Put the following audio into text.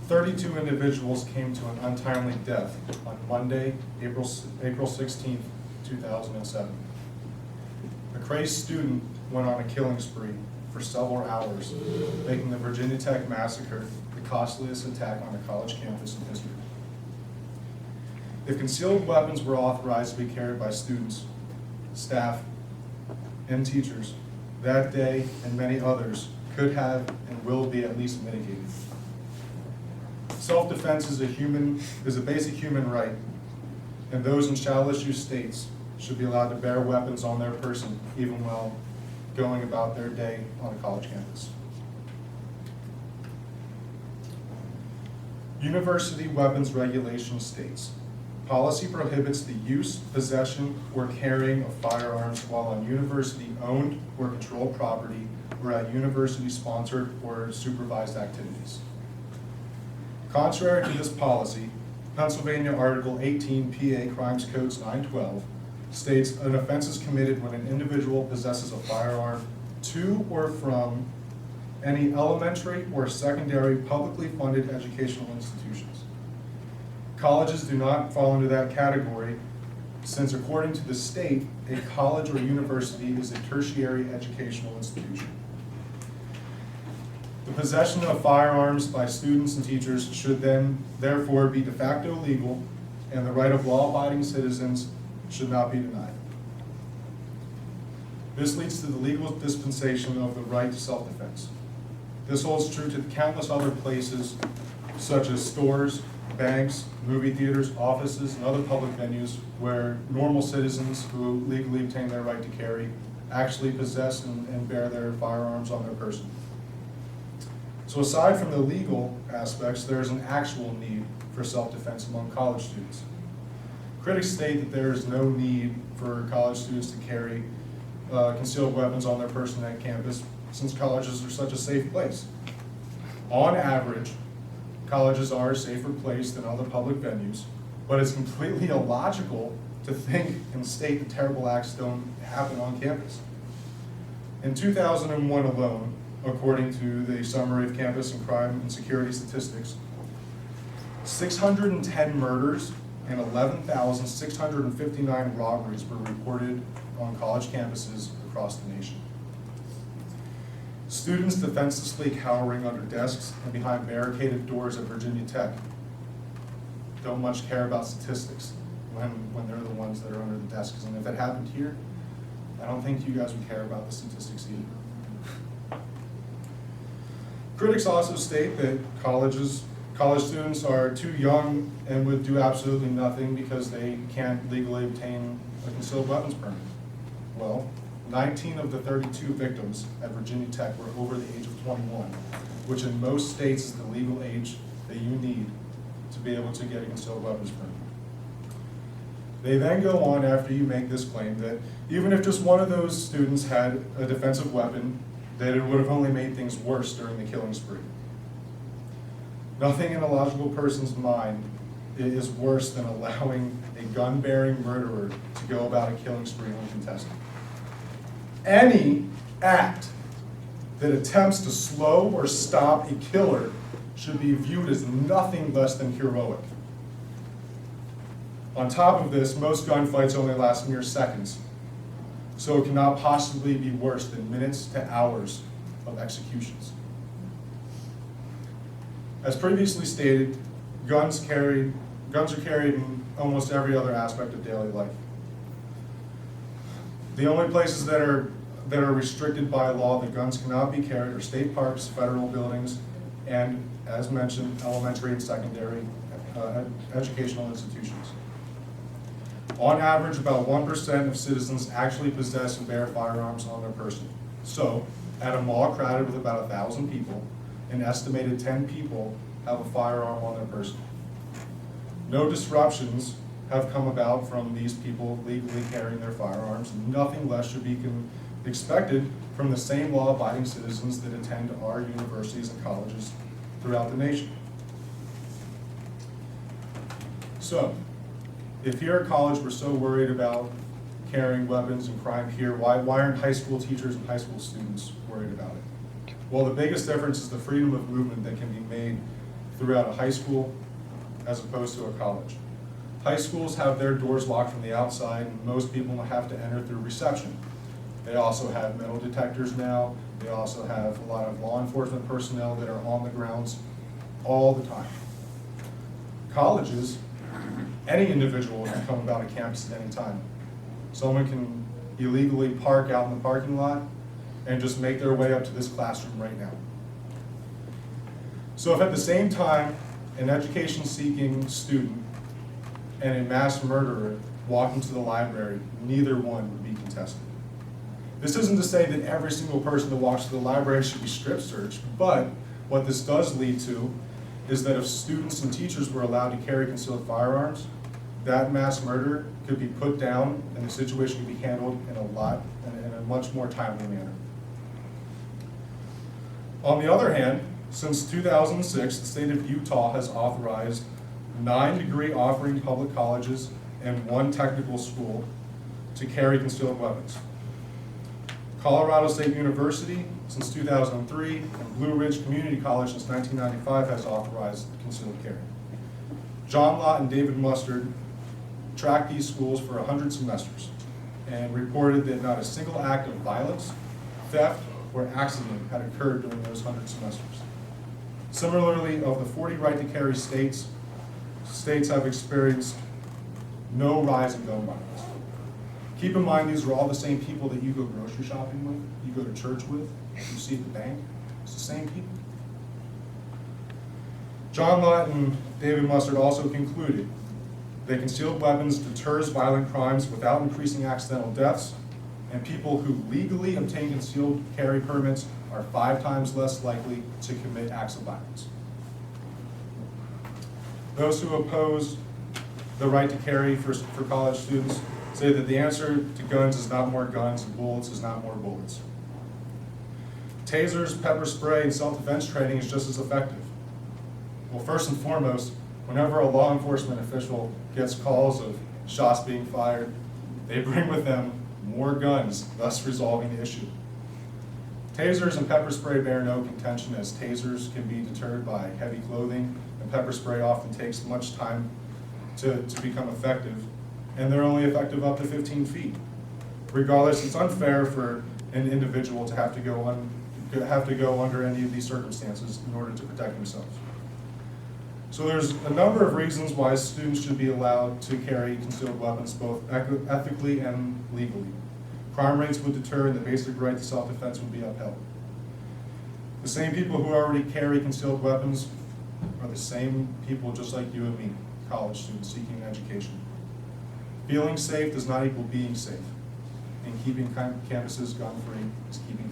32 individuals came to an untimely death on Monday, April 16th, 2007. A crazed student went on a killing spree for several hours, making the Virginia Tech massacre the costliest attack on a college campus in history. If concealed weapons were authorized to be carried by students, staff, and teachers, that day and many others could have and will be at least mitigated. Self-defense is a basic human right, and those in shall issue states should be allowed to bear weapons on their person even while going about their day on a college campus. University weapons regulation states, policy prohibits the use, possession, or carrying of firearms while on university-owned or controlled property or at university-sponsored or supervised activities. Contrary to this policy, Pennsylvania Article 18 PA Crimes Codes 912 states an offense is committed when an individual possesses a firearm to or from any elementary or secondary publicly funded educational institutions. Colleges do not fall into that category since according to the state, a college or university is a tertiary educational institution. The possession of firearms by students and teachers should then therefore be de facto legal, and the right of law-abiding citizens should not be denied. This leads to the legal dispensation of the right to self-defense. This holds true to countless other places such as stores, banks, movie theaters, offices, and other public venues where normal citizens who legally obtain their right to carry actually possess and bear their firearms on their person. So aside from the legal aspects, there is an actual need for self-defense among college students. Critics state that there is no need for college students to carry concealed weapons on their person at campus since colleges are such a safe place. On average, colleges are a safer place than other public venues, but it's completely illogical to think and state that terrible acts don't happen on campus. In 2001 alone, according to the Summary of Campus and Crime and Security Statistics, 610 murders and 11,659 robberies were reported on college campuses across the nation. Students defenselessly cowering under desks and behind barricaded doors at Virginia Tech don't much care about statistics when they're the ones that are under the desks. And if it happened here, I don't think you guys would care about the statistics either. Critics also state that college students are too young and would do absolutely nothing because they can't legally obtain a concealed weapons permit. Well, 19 of the 32 victims at Virginia Tech were over the age of 21, which in most states is the legal age that you need to be able to get a concealed weapons permit. They then go on after you make this claim that even if just one of those students had a defensive weapon, that it would have only made things worse during the killing spree. Nothing in a logical person's mind is worse than allowing a gun-bearing murderer to go about a killing spree uncontested. Any act that attempts to slow or stop a killer should be viewed as nothing less than heroic. On top of this, most gunfights only last mere seconds, so it cannot possibly be worse than minutes to hours of executions. As previously stated, guns are carried in almost every other aspect of daily life. The only places that are restricted by law that guns cannot be carried are state parks, federal buildings, and, as mentioned, elementary and secondary educational institutions. On average, about 1% of citizens actually possess and bear firearms on their person. So, at a mall crowded with about 1,000 people, an estimated 10 people have a firearm on their person. No disruptions have come about from these people legally carrying their firearms, and nothing less should be expected from the same law-abiding citizens that attend our universities and colleges throughout the nation. So, if here at college we're so worried about carrying weapons and crime here, why aren't high school teachers and high school students worried about it? Well, the biggest difference is the freedom of movement that can be made throughout a high school as opposed to a college. High schools have their doors locked from the outside, and most people have to enter through reception. They also have metal detectors now. They also have a lot of law enforcement personnel that are on the grounds all the time. Colleges, any individual can come about a campus at any time. Someone can illegally park out in the parking lot and just make their way up to this classroom right now. So if at the same time an education-seeking student and a mass murderer walk into the library, neither one would be contested. This isn't to say that every single person that walks to the library should be strip searched, but what this does lead to is that if students and teachers were allowed to carry concealed firearms, that mass murder could be put down and the situation could be handled in a much more timely manner. On the other hand, since 2006, the state of Utah has authorized 9 degree offering public colleges and 1 technical school to carry concealed weapons. Colorado State University since 2003 and Blue Ridge Community College since 1995 has authorized concealed carry. John Lott and David Mustard tracked these schools for 100 semesters and reported that not a single act of violence, theft, or accident had occurred during those 100 semesters. Similarly, of the 40 right to carry states have experienced no rise in gun violence. Keep in mind, these are all the same people that you go grocery shopping with, you go to church with, you see at the bank. It's the same people. John Lott and David Mustard also concluded that concealed weapons deters violent crimes without increasing accidental deaths, and people who legally obtain concealed carry permits are 5 times less likely to commit acts of violence. Those who oppose the right to carry for college students say that the answer to guns is not more guns and bullets is not more bullets. Tasers, pepper spray, and self-defense training is just as effective. Well, first and foremost, whenever a law enforcement official gets calls of shots being fired, they bring with them more guns, thus resolving the issue. Tasers and pepper spray bear no contention, as tasers can be deterred by heavy clothing, and pepper spray often takes much time to become effective, and they're only effective up to 15 feet. Regardless, it's unfair for an individual to have to go under any of these circumstances in order to protect themselves. So there's a number of reasons why students should be allowed to carry concealed weapons, both ethically and legally. Crime rates would deter, and the basic right to self-defense would be upheld. The same people who already carry concealed weapons are the same people just like you and me, college students seeking an education. Feeling safe does not equal being safe, and keeping campuses gun-free is keeping